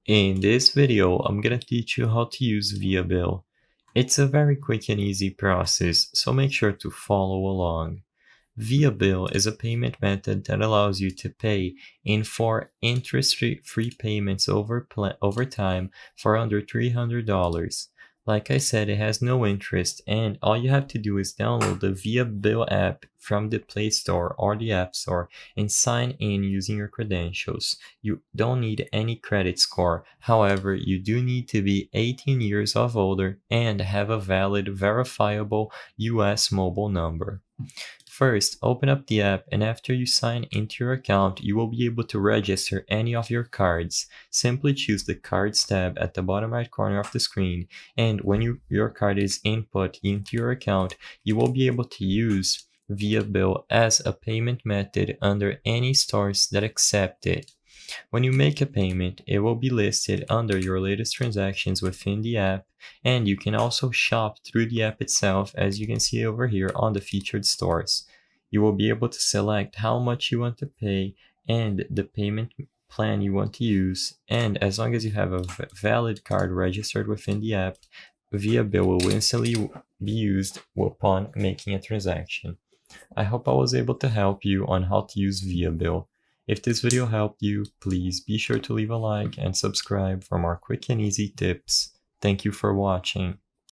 In this video, I'm gonna teach you how to use Viabill. It's a very quick and easy process, so make sure to follow along. Viabill is a payment method that allows you to pay in 4 interest-free payments over time for under $300. Like I said, it has no interest, and all you have to do is download the Viabill app from the Play Store or the App Store and sign in using your credentials. You don't need any credit score. However, you do need to be 18 years of older and have a valid, verifiable US mobile number. First, open up the app, and after you sign into your account, you will be able to register any of your cards. Simply choose the Cards tab at the bottom right corner of the screen, and when your card is input into your account, you will be able to use Viabill as a payment method under any stores that accept it. When you make a payment, it will be listed under your latest transactions within the app, and you can also shop through the app itself, as you can see over here on the featured stores. You will be able to select how much you want to pay and the payment plan you want to use, and as long as you have a valid card registered within the app, Viabill will instantly be used upon making a transaction. I hope I was able to help you on how to use Viabill. If this video helped you, please be sure to leave a like and subscribe for more quick and easy tips. Thank you for watching.